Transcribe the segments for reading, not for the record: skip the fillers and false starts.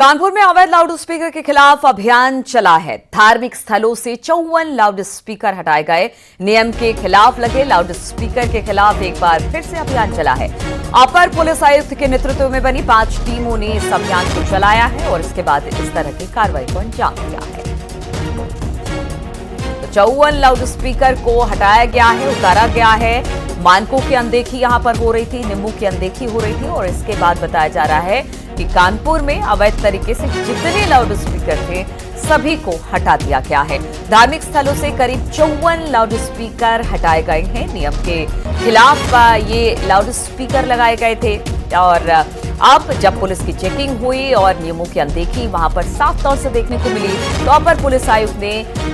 कानपुर में अवैध loud speaker के खिलाफ अभियान चला है। धार्मिक स्थलों से 54 लाउड स्पीकर हटाए गए। नियम के खिलाफ लगे लाउड स्पीकर के खिलाफ एक बार फिर से अभियान चला है। अपर पुलिस आयुक्त के नेतृत्व में बनी 5 टीमों ने इस अभियान को चलाया है और इसके बाद इस तरह की कार्रवाई को अंजाम दिया है। तो 54 लाउड स्पीकर को हटाया गया है, उतारा गया है। मानकों की अनदेखी यहां पर हो रही थी, नियमों की अनदेखी हो रही थी और इसके बाद बताया जा रहा है कि कानपुर में अवैध तरीके से जितने लाउड स्पीकर थे सभी को हटा दिया गया है। धार्मिक स्थलों से करीब 54 लाउड स्पीकर हटाए गए हैं। नियम के खिलाफ ये लाउड स्पीकर लगाए गए थे और अब जब पुलिस की चेकिंग हुई और नियमों की अनदेखी वहां पर साफ तौर से देखने को मिली, तो अपर पुलिस आयुक्त ने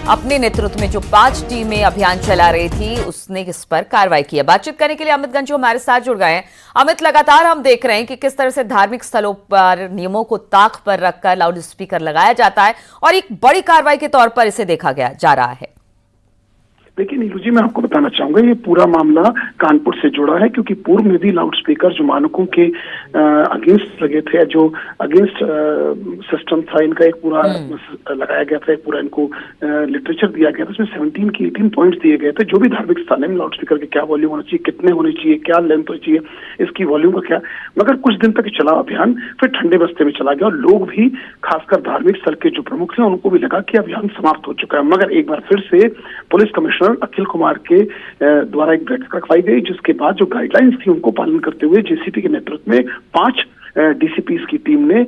अपने नेतृत्व में जो 5 टीमें अभियान चला रही थी उसने इस पर कार्रवाई की है। बातचीत करने के लिए अमित गंजू हमारे साथ जुड़ गए हैं। अमित, लगातार हम देख रहे हैं कि किस तरह से धार्मिक स्थलों पर नियमों को ताक पर रखकर लाउड स्पीकर लगाया जाता है और एक बड़ी कार्रवाई के तौर पर इसे देखा जा रहा है। देखिए नीलू जी, मैं आपको बताना चाहूंगा ये पूरा मामला कानपुर से जुड़ा है, क्योंकि पूर्व में भी लाउड स्पीकर जो मानकों के अगेंस्ट लगे थे, जो अगेंस्ट सिस्टम था, इनका एक पूरा लगाया गया था, एक पूरा इनको लिटरेचर दिया गया था। उसमें 17 की 18 पॉइंट्स दिए गए थे। जो भी धार्मिक स्थान है, लाउड स्पीकर के क्या वॉल्यूम होना चाहिए, कितने होने चाहिए, क्या लेंथ होनी चाहिए, इसकी वॉल्यूम का क्या। मगर कुछ दिन तक चला अभियान, फिर ठंडे बस्ते में चला गया और लोग भी, खासकर धार्मिक स्थल के जो प्रमुख हैं, उनको भी लगा कि अभियान समाप्त हो चुका है। मगर एक बार फिर से पुलिस कमिश्नर अखिल कुमार के द्वारा एक बैठक रखवाई गई, जिसके बाद जो गाइडलाइंस थी उनको पालन करते हुए जेसीपी के नेतृत्व में 5 डीसीपीज की टीम ने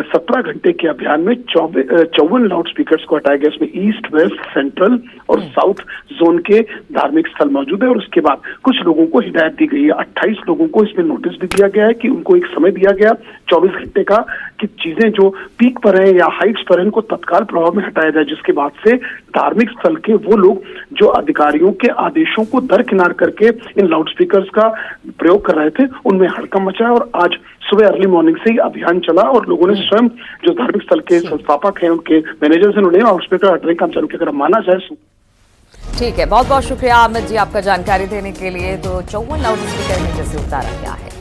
17 घंटे के अभियान में 54 लाउड स्पीकर्स को हटाया गया। इसमें ईस्ट, वेस्ट, सेंट्रल और साउथ जोन के धार्मिक स्थल मौजूद है और उसके बाद कुछ लोगों को हिदायत दी गई है। 28 लोगों को इसमें नोटिस भी दिया गया है कि उनको एक समय दिया गया 24 घंटे का कि चीजें जो पीक पर है या हाइट्स पर है इनको तत्काल प्रभाव में हटाया जाए, जिसके बाद से धार्मिक स्थल के वो लोग जो अधिकारियों के आदेशों को दरकिनार करके इन लाउड स्पीकर्स का प्रयोग कर रहे थे उनमें हड़कंप मचा है। और आज सुबह अर्ली मॉर्निंग से ही अभियान चला और लोगों ने स्वयं जो धार्मिक स्थल के संस्थापक हैं, उनके मैनेजर्स हैं, उन्होंने लाउड स्पीकर हटाने का काम चालू किया, अगर माना जाए। ठीक है, बहुत बहुत शुक्रिया अमित जी आपका जानकारी देने के लिए। तो 54 लाउड स्पीकर में जैसे उतारा गया है।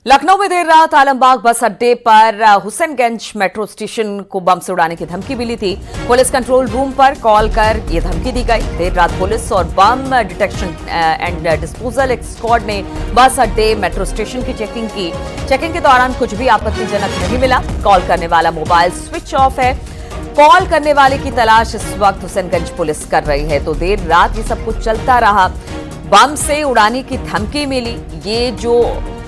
लखनऊ में देर रात आलमबाग बस अड्डे पर हुसैनगंज मेट्रो स्टेशन को बम से उड़ाने की धमकी मिली थी। पुलिस कंट्रोल रूम पर कॉल कर यह धमकी दी गई। देर रात पुलिस और बम डिटेक्शन एंड डिस्पोजल स्क्वाड ने बस अड्डे मेट्रो स्टेशन की चेकिंग की। चेकिंग के दौरान कुछ भी आपत्तिजनक नहीं मिला। कॉल करने वाला मोबाइल स्विच ऑफ है। कॉल करने वाले की तलाश इस वक्त हुसैनगंज पुलिस कर रही है। तो देर रात ये सब कुछ चलता रहा। बम से उड़ाने की धमकी मिली। ये जो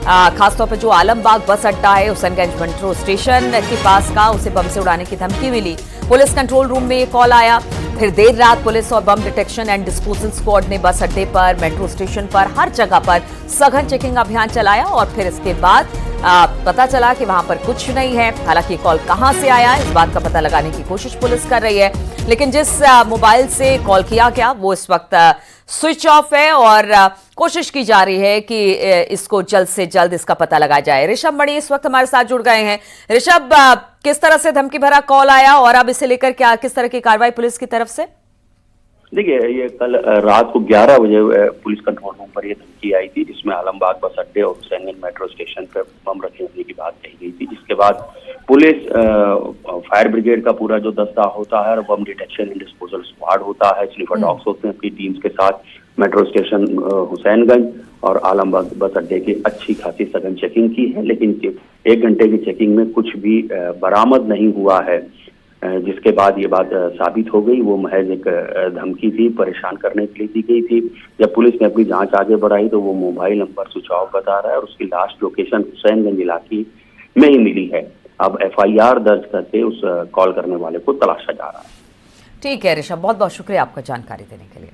खासतौर पर जो आलमबाग बस अड्डा है हुसैनगंज मेट्रो स्टेशन के पास का, उसे बम से उड़ाने की धमकी मिली। पुलिस कंट्रोल रूम में ये कॉल आया। फिर देर रात पुलिस और बम डिटेक्शन एंड डिस्पोजल स्क्वाड ने बस अड्डे पर, मेट्रो स्टेशन पर, हर जगह पर सघन चेकिंग अभियान चलाया और फिर इसके बाद पता चला कि वहां पर कुछ नहीं है। हालांकि कॉल कहां से आया इस बात का पता लगाने की कोशिश पुलिस कर रही है, लेकिन जिस मोबाइल से कॉल किया गया वो इस वक्त स्विच ऑफ है और कोशिश की जा रही है कि इसको जल्द से जल्द इसका पता लगाया जाए। ऋषभ मणि इस वक्त हमारे साथ जुड़ गए हैं। ऋषभ, किस तरह से धमकी भरा कॉल आया और अब इसे लेकर क्या किस तरह की कार्रवाई पुलिस की तरफ से? देखिए, ये कल रात को 11 बजे पुलिस कंट्रोल रूम पर यह धमकी आई थी, जिसमें आलमबाग बस अड्डे और हुसैनगंज मेट्रो स्टेशन पर बम रखे होने की बात कही गई थी। इसके बाद पुलिस, फायर ब्रिगेड का पूरा जो दस्ता होता है और बम डिटेक्शन एंड डिस्पोजल स्क्वाड होता है, स्लीपर डॉग्स होते हैं, अपनी टीम्स के साथ मेट्रो स्टेशन हुसैनगंज और आलमबाग बस अड्डे की अच्छी खासी सघन चेकिंग की है। लेकिन 1 घंटे की चेकिंग में कुछ भी बरामद नहीं हुआ है, जिसके बाद ये बात साबित हो गई वो महज एक धमकी थी, परेशान करने के लिए दी गई थी। जब पुलिस ने अपनी जांच आगे बढ़ाई तो वो मोबाइल नंबर स्विच ऑफ बता रहा है और उसकी लास्ट लोकेशन हुसैनगंज इलाके में ही मिली है। अब FIR दर्ज करके उस कॉल करने वाले को तलाशा जा रहा है। ठीक है ऋषभ, बहुत बहुत शुक्रिया आपका जानकारी देने के लिए।